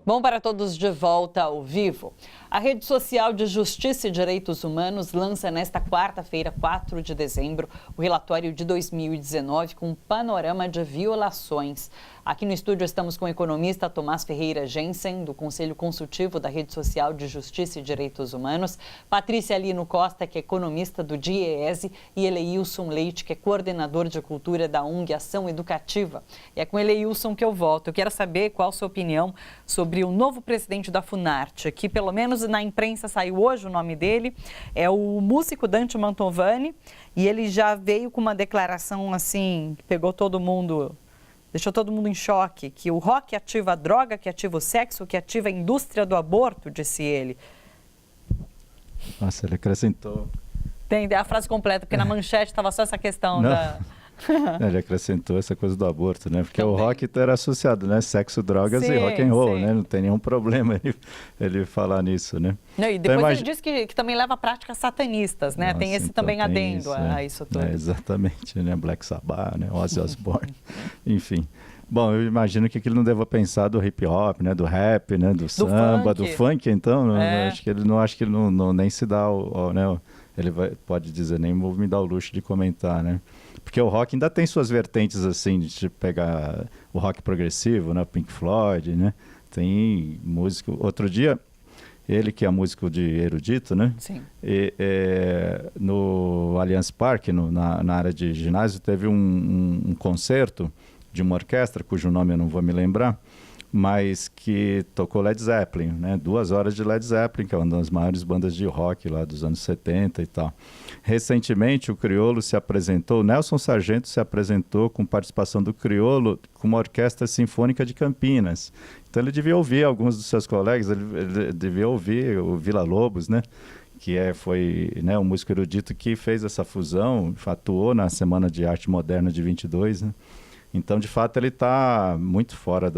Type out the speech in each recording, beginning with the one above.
Bom para todos de volta ao vivo. A Rede Social de Justiça e Direitos Humanos lança nesta quarta-feira, 4 de dezembro, o relatório de 2019 com um panorama de violações. Aqui no estúdio estamos com o economista Tomás Ferreira Jensen, do Conselho Consultivo da Rede Social de Justiça e Direitos Humanos, Patrícia Lino Costa, que é economista do DIEESE, e Eleilson Leite, que é coordenador de cultura da ONG Ação Educativa. E é com Eleilson que eu volto. Eu quero saber qual a sua opinião sobre o novo presidente da Funarte, que pelo menos na imprensa saiu hoje o nome dele, é o músico Dante Mantovani, e ele já veio com uma declaração assim, que pegou todo mundo, deixou todo mundo em choque, que o rock ativa a droga, que ativa o sexo, que ativa a indústria do aborto, disse ele. Nossa, ele acrescentou. Tem a frase completa, porque na manchete estava só essa questão Não. da... Ele acrescentou essa coisa do aborto, né? Porque Também. o rock era associado, né? Sexo, drogas Sim, e rock and roll, sim. né? Não tem nenhum problema ele falar nisso, né? Não, e depois Então, ele disse que também leva a práticas satanistas, né? Nossa, tem esse então também tem adendo isso, a isso tudo. Exatamente, né? Black Sabbath, né? Ozzy Osbourne, enfim. Bom, eu imagino que ele não deva pensar do hip hop, né? Do rap, né? Do samba, do funk, então. Acho que ele não nem se dá né? Ele pode dizer, nem vou me dar o luxo de comentar, né? Porque o rock ainda tem suas vertentes, assim, de pegar o rock progressivo, né? Pink Floyd, né? Tem músico... Outro dia, ele que é músico de erudito, né? Sim. No Allianz Parque, na área de ginásio, teve um concerto de uma orquestra, cujo nome eu não vou me lembrar, mas que tocou Led Zeppelin, né? 2 horas de Led Zeppelin, que é uma das maiores bandas de rock lá dos anos 70 e tal. Recentemente, o Criolo se apresentou, o Nelson Sargento se apresentou com participação do Criolo com uma orquestra sinfônica de Campinas. Então ele devia ouvir alguns dos seus colegas, ele devia ouvir o Villa-Lobos, né? Que foi, né, um músico erudito que fez essa fusão, atuou na Semana de Arte Moderna de 22, né? Então, de fato, ele está muito fora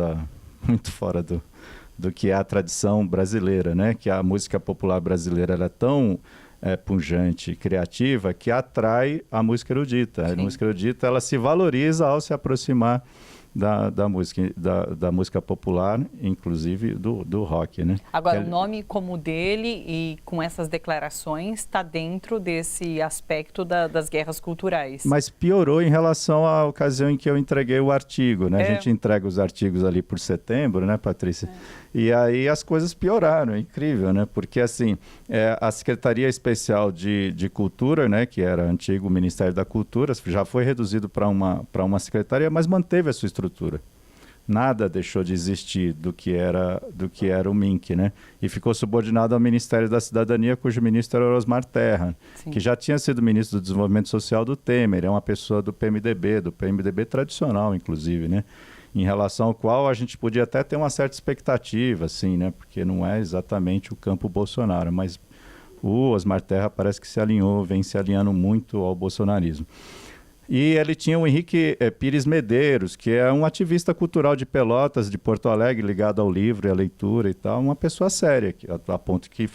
do que é a tradição brasileira, né? Que a música popular brasileira ela é tão pungente e criativa que atrai a música erudita. Sim. A música erudita ela se valoriza ao se aproximar da música popular, inclusive do rock, né? Agora, o nome como o dele e com essas declarações está dentro desse aspecto das guerras culturais. Mas piorou em relação à ocasião em que eu entreguei o artigo, né? A gente entrega os artigos ali por setembro, né, Patrícia? E aí as coisas pioraram, é incrível, né? Porque, assim, a Secretaria Especial de Cultura, né, que era antigo Ministério da Cultura, já foi reduzido para uma secretaria, mas manteve a sua estrutura. Nada deixou de existir do que era o MINC, né? E ficou subordinado ao Ministério da Cidadania, cujo ministro era Osmar Terra, que já tinha sido ministro do Desenvolvimento Social do Temer, é uma pessoa do PMDB tradicional, inclusive, né? Em relação ao qual a gente podia até ter uma certa expectativa, assim, né? Porque não é exatamente o campo Bolsonaro, mas o Osmar Terra parece que vem se alinhando muito ao bolsonarismo. E ele tinha o Henrique Pires Medeiros, que é um ativista cultural de Pelotas, de Porto Alegre, ligado ao livro e à leitura e tal, uma pessoa séria, a ponto que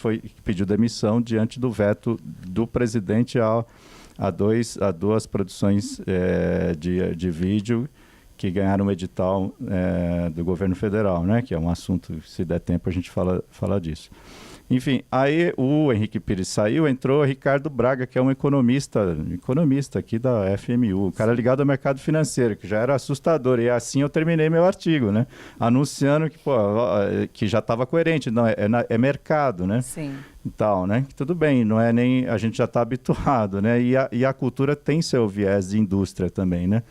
pediu demissão diante do veto do presidente a duas produções de vídeo que ganharam um edital do governo federal, né? Que é um assunto, se der tempo a gente fala disso. Enfim, aí o Henrique Pires saiu, entrou o Ricardo Braga, que é um economista aqui da FMU, um cara ligado ao mercado financeiro, que já era assustador, e assim eu terminei meu artigo, né? Anunciando que já estava coerente, não, é mercado, né? Sim. E tal, né? Tudo bem, não é nem, a gente já está habituado, né? E a cultura tem seu viés de indústria também, né?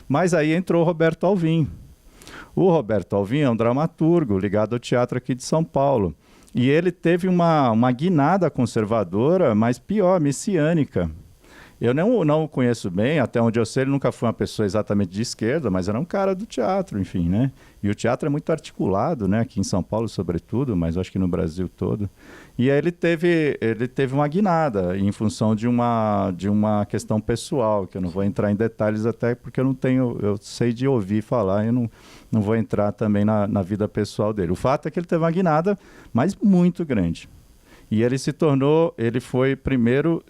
Mas aí entrou o Roberto Alvim. O Roberto Alvim é um dramaturgo ligado ao teatro aqui de São Paulo. E ele teve uma guinada conservadora, mas pior, messiânica. Eu não o conheço bem, até onde eu sei, ele nunca foi uma pessoa exatamente de esquerda, mas era um cara do teatro, enfim, né? E o teatro é muito articulado, né? Aqui em São Paulo, sobretudo, mas acho que no Brasil todo. E aí ele teve uma guinada em função de uma questão pessoal, que eu não vou entrar em detalhes até porque eu sei de ouvir falar, eu não vou entrar também na vida pessoal dele. O fato é que ele teve uma guinada, mas muito grande. E ele foi primeiro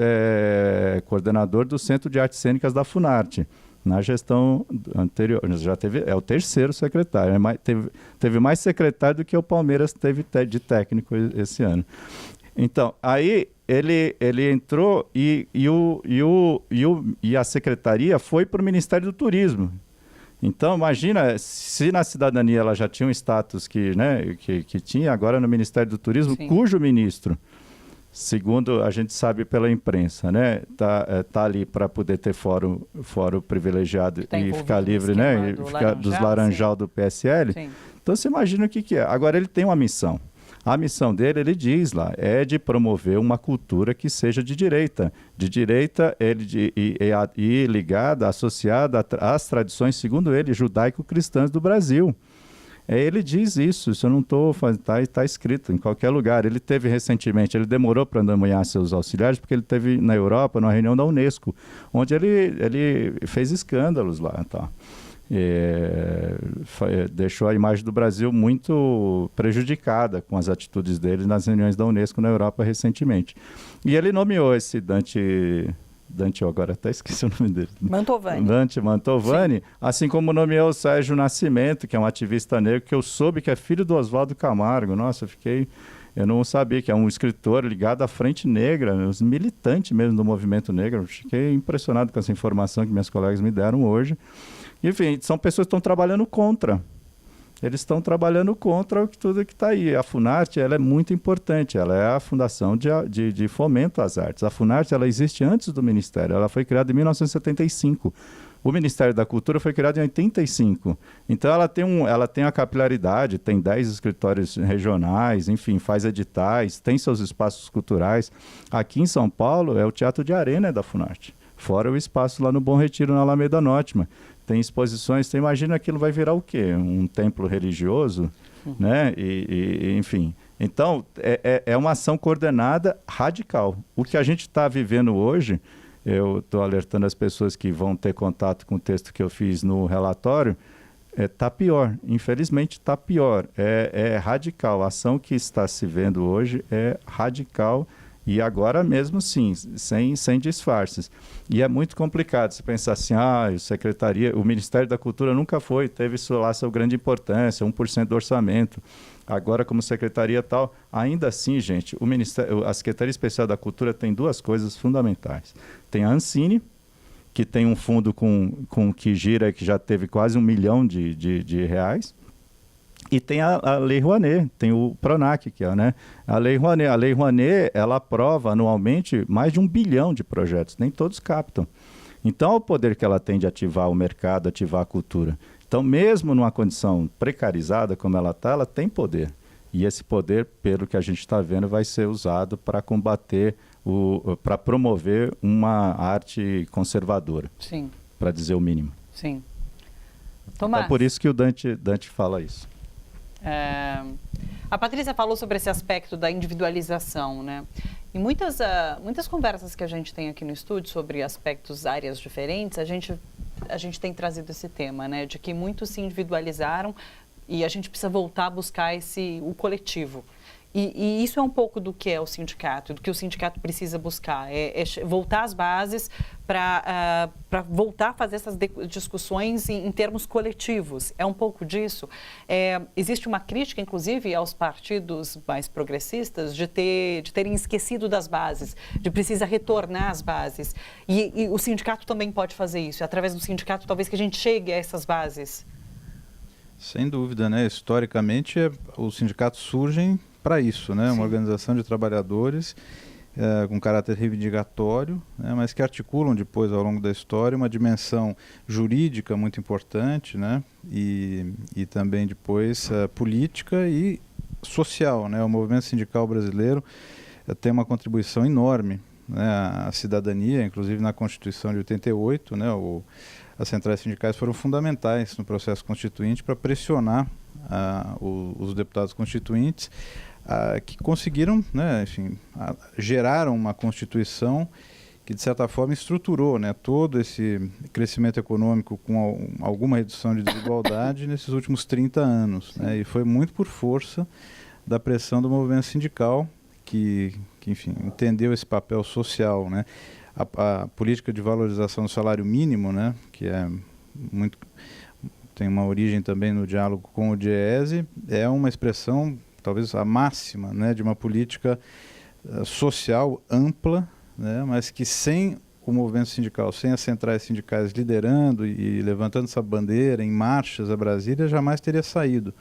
coordenador do Centro de Artes Cênicas da Funarte, Na gestão anterior, já teve, é o terceiro secretário, teve mais secretário do que o Palmeiras teve de técnico esse ano. Então, aí ele entrou e a secretaria foi para o Ministério do Turismo. Então, imagina, se na cidadania ela já tinha um status que tinha, agora no Ministério do Turismo, sim, cujo ministro, segundo a gente sabe pela imprensa, né, tá ali para poder ter fórum privilegiado e ficar livre, né, e ficar dos laranjal do PSL. Sim. Então, você imagina o que é. Agora, ele tem uma missão. A missão dele, ele diz lá, é de promover uma cultura que seja de direita. De direita e ligada, associada às tradições, segundo ele, judaico-cristãs do Brasil. Ele diz isso eu não estou fazendo, está escrito em qualquer lugar. Ele teve recentemente, ele demorou para nomear seus auxiliares, porque ele teve na Europa, numa reunião da Unesco, onde ele fez escândalos lá, tá? Deixou a imagem do Brasil muito prejudicada com as atitudes dele nas reuniões da Unesco na Europa recentemente. E ele nomeou esse Dante, agora até esqueci o nome dele. Mantovani, sim, assim como nomeou o Sérgio Nascimento, que é um ativista negro, que eu soube que é filho do Oswaldo Camargo. Nossa, eu não sabia, que é um escritor ligado à Frente Negra, os militantes mesmo do movimento negro. Eu fiquei impressionado com essa informação que minhas colegas me deram hoje. Enfim, são pessoas que estão trabalhando contra. Eles estão trabalhando contra tudo que está aí. A Funarte, ela é muito importante. Ela é a fundação de fomento às artes. A Funarte, ela existe antes do Ministério. Ela foi criada em 1975. O Ministério da Cultura foi criado em 85. Então, ela tem a capilaridade, tem 10 escritórios regionais, enfim, faz editais, tem seus espaços culturais. Aqui em São Paulo, é o Teatro de Arena da Funarte. Fora o espaço lá no Bom Retiro, na Alameda Norte. Tem exposições, você imagina aquilo vai virar o quê? Um templo religioso, né? Enfim. Então, é uma ação coordenada radical. O que a gente está vivendo hoje, eu estou alertando as pessoas que vão ter contato com o texto que eu fiz no relatório, está pior. Infelizmente, está pior. É radical. A ação que está se vendo hoje é radical. E agora mesmo sim, sem disfarces. E é muito complicado você pensar assim, o Ministério da Cultura nunca teve lá sua grande importância, 1% do orçamento. Agora, como secretaria tal, ainda assim, gente, a Secretaria Especial da Cultura tem duas coisas fundamentais. Tem a Ancine, que tem um fundo que gira, que já teve quase 1 milhão de reais. E tem a Lei Rouanet, tem o PRONAC, que é, né? A Lei Rouanet, ela aprova anualmente mais de 1 bilhão de projetos, nem todos captam. Então, é o poder que ela tem de ativar o mercado, ativar a cultura. Então, mesmo numa condição precarizada como ela está, ela tem poder. E esse poder, pelo que a gente está vendo, vai ser usado para combater, para promover uma arte conservadora. Sim. Para dizer o mínimo. Sim. Tomás. É por isso que o Dante fala isso. A Patrícia falou sobre esse aspecto da individualização, né? E muitas conversas que a gente tem aqui no estúdio sobre aspectos, áreas diferentes, a gente tem trazido esse tema, né? De que muitos se individualizaram e a gente precisa voltar a buscar o coletivo. E isso é um pouco do que é o sindicato, do que o sindicato precisa buscar, é voltar às bases para voltar a fazer essas discussões em termos coletivos. É um pouco disso. Existe uma crítica, inclusive, aos partidos mais progressistas de terem esquecido das bases, de precisar retornar às bases. E o sindicato também pode fazer isso. Através do sindicato, talvez que a gente chegue a essas bases. Sem dúvida, né? Historicamente, os sindicatos surgem para isso, né? Uma organização de trabalhadores com caráter reivindicatório, né? Mas que articulam depois, ao longo da história, uma dimensão jurídica muito importante, né? E também depois política e social, né? O movimento sindical brasileiro tem uma contribuição enorme, né? À cidadania, inclusive na Constituição de 88, né? As centrais sindicais foram fundamentais no processo constituinte para pressionar os deputados constituintes que conseguiram, né, enfim, geraram uma Constituição que, de certa forma, estruturou, né, todo esse crescimento econômico com alguma redução de desigualdade nesses últimos 30 anos. Né, e foi muito por força da pressão do movimento sindical que enfim, entendeu esse papel social, né. a política de valorização do salário mínimo, né, que tem uma origem também no diálogo com o DIEESE, é uma expressão, talvez a máxima, né, de uma política social ampla, né, mas que sem o movimento sindical, sem as centrais sindicais liderando e levantando essa bandeira em marchas a Brasília, jamais teria saído.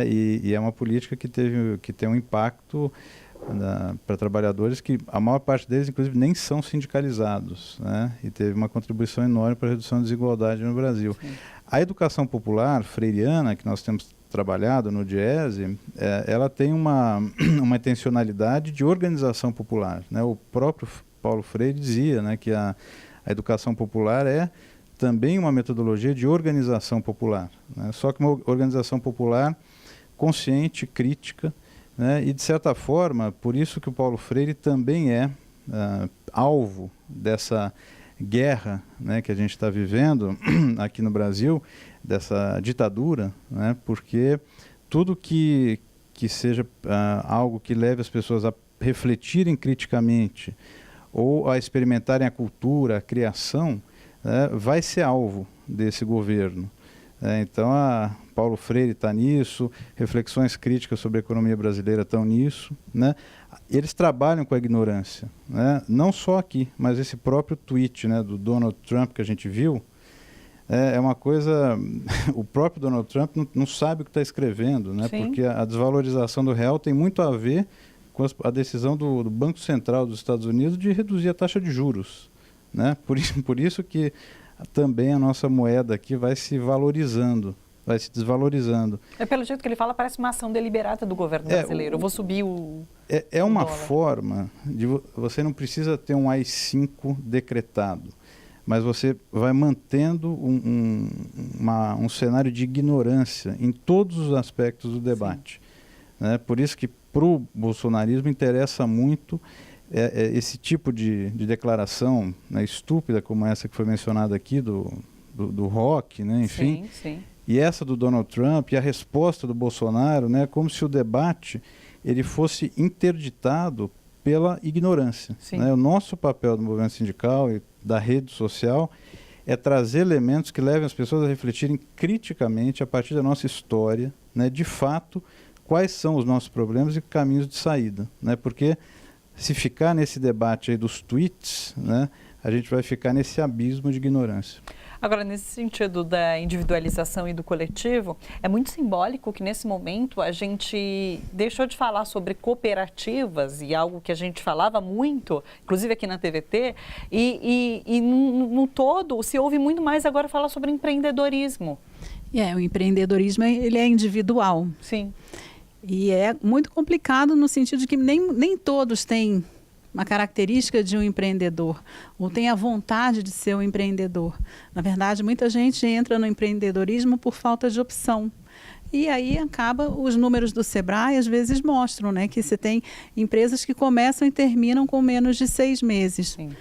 E é uma política que tem um impacto para trabalhadores que a maior parte deles, inclusive, nem são sindicalizados, né? E teve uma contribuição enorme para a redução da desigualdade no Brasil. Sim. A educação popular freiriana, que nós temos trabalhado no DIEESE, ela tem uma intencionalidade de organização popular, né? O próprio Paulo Freire dizia, né, que a educação popular é também uma metodologia de organização popular, né? Só que uma organização popular consciente, crítica, né? E, de certa forma, por isso que o Paulo Freire também é alvo dessa guerra, né, que a gente está vivendo aqui no Brasil, dessa ditadura, né? Porque tudo que seja algo que leve as pessoas a refletirem criticamente ou a experimentarem a cultura, a criação, vai ser alvo desse governo. Então, Paulo Freire está nisso, reflexões críticas sobre a economia brasileira estão nisso, né? Eles trabalham com a ignorância, né? Não só aqui, mas esse próprio tweet, né, do Donald Trump que a gente viu, é uma coisa... O próprio Donald Trump não sabe o que está escrevendo, né? Porque a desvalorização do real tem muito a ver com a decisão do Banco Central dos Estados Unidos de reduzir a taxa de juros, né? Por isso que também a nossa moeda aqui vai se valorizando, vai se desvalorizando. Pelo jeito que ele fala, parece uma ação deliberada do governo brasileiro. Eu vou subir o uma dólar. Forma de... Você não precisa ter um AI-5 decretado, mas você vai mantendo um cenário de ignorância em todos os aspectos do debate, né? Por isso que para o bolsonarismo interessa muito esse tipo de declaração, né, estúpida como essa que foi mencionada aqui do rock, né, enfim. Sim. E essa do Donald Trump e a resposta do Bolsonaro, né, como se o debate ele fosse interditado pela ignorância, né? O nosso papel do movimento sindical e da rede social é trazer elementos que levem as pessoas a refletirem criticamente a partir da nossa história, né, de fato, quais são os nossos problemas e caminhos de saída, né? Porque se ficar nesse debate aí dos tweets, né, a gente vai ficar nesse abismo de ignorância. Agora, nesse sentido da individualização e do coletivo, é muito simbólico que nesse momento a gente deixou de falar sobre cooperativas e algo que a gente falava muito, inclusive aqui na TVT, e no todo se ouve muito mais agora falar sobre empreendedorismo. O empreendedorismo ele é individual. Sim. E é muito complicado no sentido de que nem todos têm uma característica de um empreendedor ou têm a vontade de ser um empreendedor. Na verdade, muita gente entra no empreendedorismo por falta de opção. E aí os números do Sebrae às vezes mostram, né, que você tem empresas que começam e terminam com menos de 6 meses. Sim.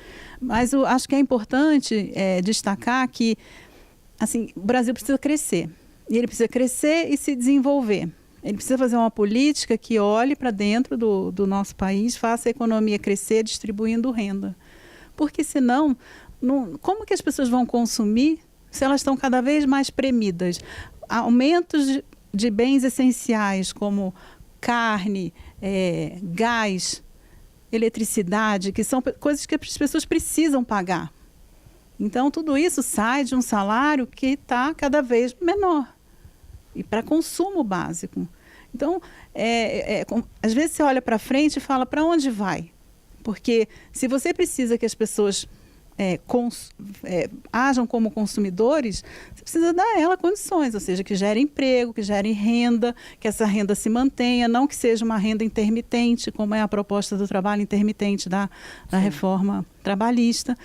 Mas eu acho que é importante destacar que assim, o Brasil precisa crescer. E ele precisa crescer e se desenvolver. Ele precisa fazer uma política que olhe para dentro do nosso país, faça a economia crescer distribuindo renda. Porque senão, como que as pessoas vão consumir se elas estão cada vez mais premidas? Aumentos de bens essenciais como carne, gás, eletricidade, que são coisas que as pessoas precisam pagar. Então, tudo isso sai de um salário que está cada vez menor. E para consumo básico. Então, às vezes você olha para frente e fala, para onde vai? Porque se você precisa que as pessoas ajam como consumidores, você precisa dar a ela condições, ou seja, que gere emprego, que gere renda, que essa renda se mantenha, não que seja uma renda intermitente, como é a proposta do trabalho intermitente da reforma trabalhista.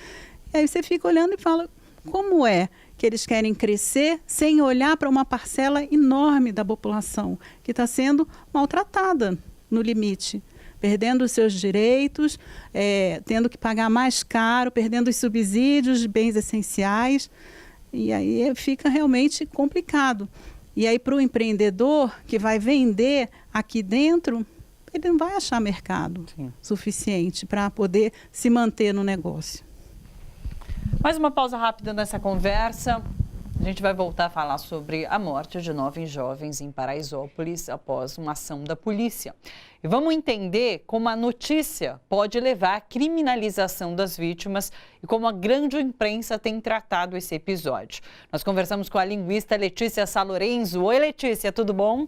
E aí você fica olhando e fala, como é que eles querem crescer sem olhar para uma parcela enorme da população que está sendo maltratada no limite, perdendo os seus direitos, tendo que pagar mais caro, perdendo os subsídios de bens essenciais, e aí fica realmente complicado. E aí para o empreendedor que vai vender aqui dentro, ele não vai achar mercado suficiente para poder se manter no negócio. Mais uma pausa rápida nessa conversa. A gente vai voltar a falar sobre a morte de 9 jovens em Paraisópolis após uma ação da polícia. E vamos entender como a notícia pode levar à criminalização das vítimas e como a grande imprensa tem tratado esse episódio. Nós conversamos com a linguista Letícia Salorenzo. Oi, Letícia, tudo bom?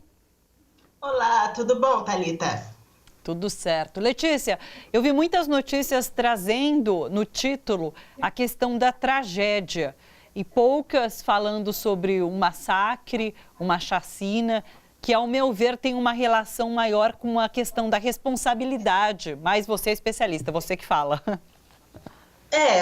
Olá, tudo bom, Thalita? Tudo certo. Letícia, eu vi muitas notícias trazendo no título a questão da tragédia e poucas falando sobre um massacre, uma chacina, que, ao meu ver, tem uma relação maior com a questão da responsabilidade. Mas você é especialista, você que fala.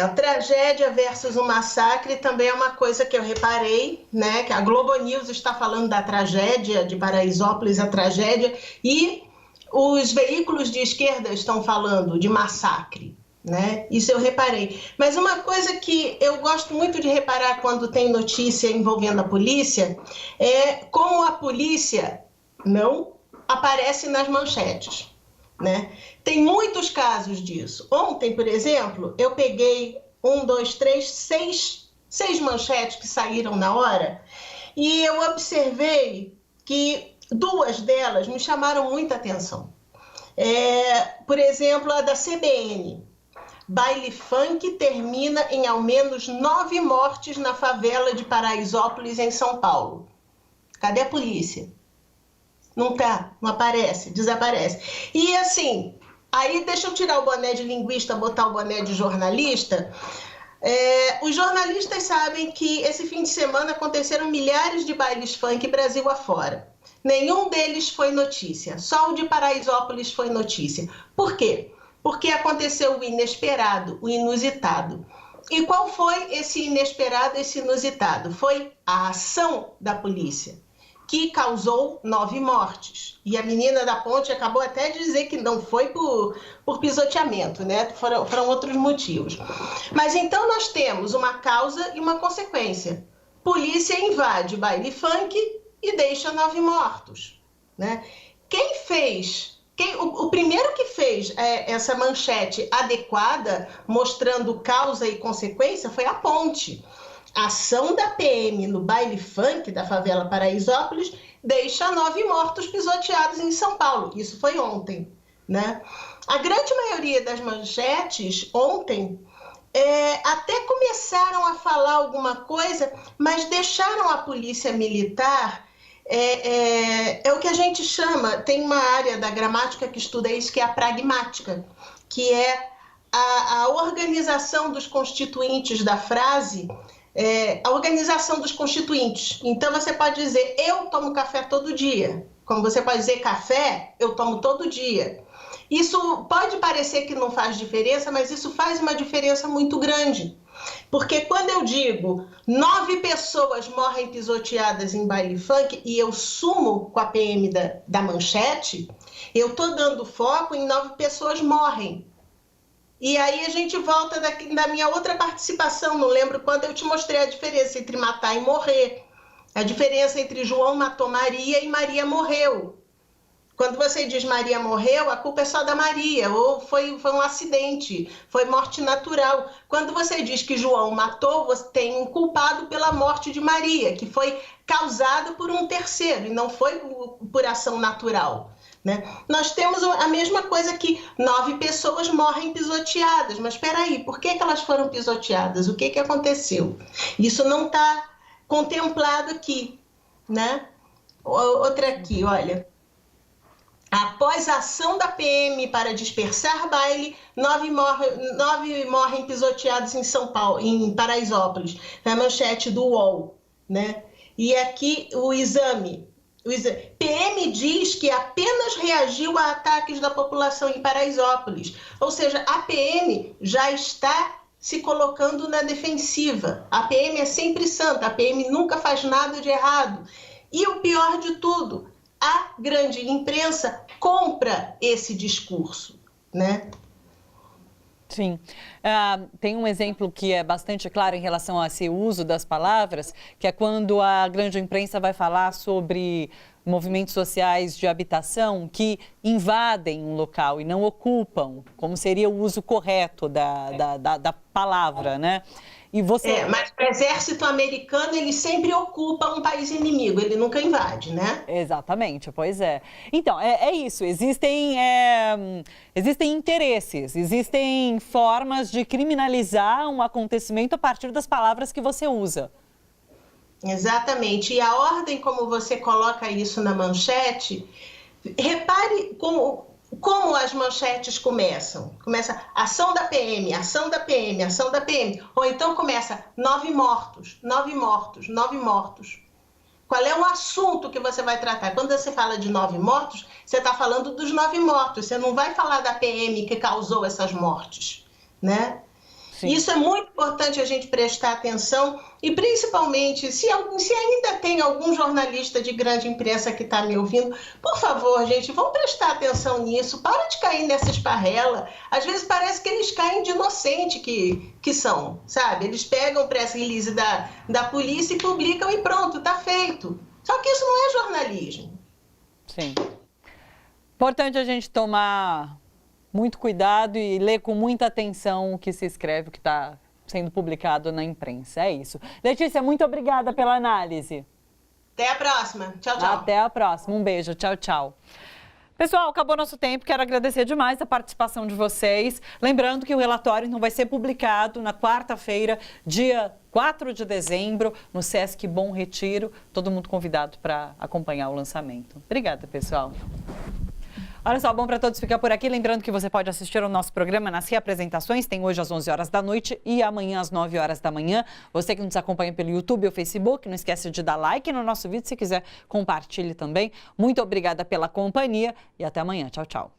A tragédia versus o massacre também é uma coisa que eu reparei, né? Que a Globo News está falando da tragédia de Paraisópolis, a tragédia, e os veículos de esquerda estão falando de massacre, né? Isso eu reparei. Mas uma coisa que eu gosto muito de reparar quando tem notícia envolvendo a polícia é como a polícia não aparece nas manchetes, né? Tem muitos casos disso. Ontem, por exemplo, eu peguei 6 manchetes que saíram na hora e eu observei que 2 delas me chamaram muita atenção. Por exemplo, a da CBN. Baile funk termina em ao menos 9 mortes na favela de Paraisópolis, em São Paulo. Cadê a polícia? Não aparece, desaparece. E assim, aí deixa eu tirar o boné de linguista, botar o boné de jornalista. Os jornalistas sabem que esse fim de semana aconteceram milhares de bailes funk Brasil afora. Nenhum deles foi notícia, só o de Paraisópolis foi notícia. Por quê? Porque aconteceu o inesperado, o inusitado. E qual foi esse inesperado, esse inusitado? Foi a ação da polícia, que causou 9 mortes. E a menina da ponte acabou até de dizer que não foi por pisoteamento, né? Foram outros motivos. Mas então nós temos uma causa e uma consequência. Polícia invade baile funk e deixa 9 mortos, né? O primeiro que fez essa manchete adequada, mostrando causa e consequência, foi a Ponte. A ação da PM no baile funk da favela Paraisópolis deixa 9 mortos pisoteados em São Paulo. Isso foi ontem, né? A grande maioria das manchetes ontem até começaram a falar alguma coisa, mas deixaram a polícia militar. É o que a gente chama, tem uma área da gramática que estuda isso, que é a pragmática, que é a organização dos constituintes da frase, a organização dos constituintes. Então você pode dizer, eu tomo café todo dia, como você pode dizer café, eu tomo todo dia. Isso pode parecer que não faz diferença, mas isso faz uma diferença muito grande. Porque quando eu digo 9 pessoas morrem pisoteadas em baile funk e eu sumo com a PM da manchete, eu estou dando foco em 9 pessoas morrem. E aí a gente volta da minha outra participação, não lembro quando eu te mostrei a diferença entre matar e morrer. A diferença entre João matou Maria e Maria morreu. Quando você diz Maria morreu, a culpa é só da Maria, ou foi um acidente, foi morte natural. Quando você diz que João matou, você tem um culpado pela morte de Maria, que foi causado por um terceiro e não foi por ação natural, né? Nós temos a mesma coisa que 9 pessoas morrem pisoteadas, mas espera aí, por que elas foram pisoteadas? O que aconteceu? Isso não está contemplado aqui, né? Outra aqui, olha. Após a ação da PM para dispersar baile, 9 morrem pisoteados em São Paulo, em Paraisópolis, na manchete do UOL, né? E aqui o exame. PM diz que apenas reagiu a ataques da população em Paraisópolis. Ou seja, a PM já está se colocando na defensiva. A PM é sempre santa, a PM nunca faz nada de errado. E o pior de tudo, a grande imprensa compra esse discurso, né? Sim. Tem um exemplo que é bastante claro em relação a esse uso das palavras, que é quando a grande imprensa vai falar sobre movimentos sociais de habitação que invadem um local e não ocupam, como seria o uso correto da palavra, né? E você... mas o exército americano, ele sempre ocupa um país inimigo, ele nunca invade, né? Exatamente, pois é. Então, é isso, existem interesses, existem formas de criminalizar um acontecimento a partir das palavras que você usa. Exatamente, e a ordem como você coloca isso na manchete, repare como as manchetes começam. Começa ação da PM, ação da PM, ação da PM. Ou então começa 9 mortos, 9 mortos, 9 mortos. Qual é o assunto que você vai tratar? Quando você fala de 9 mortos, você está falando dos 9 mortos. Você não vai falar da PM que causou essas mortes, né? Sim. Isso é muito importante a gente prestar atenção e principalmente se ainda tem algum jornalista de grande imprensa que está me ouvindo, por favor, gente, vamos prestar atenção nisso, para de cair nessa esparrela. Às vezes parece que eles caem de inocente que são, sabe? Eles pegam o press release da polícia e publicam e pronto, está feito. Só que isso não é jornalismo. Sim. Importante a gente tomar muito cuidado e ler com muita atenção o que se escreve, o que está sendo publicado na imprensa. É isso. Letícia, muito obrigada pela análise. Até a próxima. Tchau, tchau. Até a próxima. Um beijo. Tchau, tchau. Pessoal, acabou nosso tempo. Quero agradecer demais a participação de vocês. Lembrando que o relatório então vai ser publicado na quarta-feira, dia 4 de dezembro, no Sesc Bom Retiro. Todo mundo convidado para acompanhar o lançamento. Obrigada, pessoal. Olha só, bom para todos ficar por aqui. Lembrando que você pode assistir ao nosso programa nas reapresentações. Tem hoje às 11 horas da noite e amanhã às 9 horas da manhã. Você que nos acompanha pelo YouTube ou Facebook, não esquece de dar like no nosso vídeo. Se quiser, compartilhe também. Muito obrigada pela companhia e até amanhã. Tchau, tchau.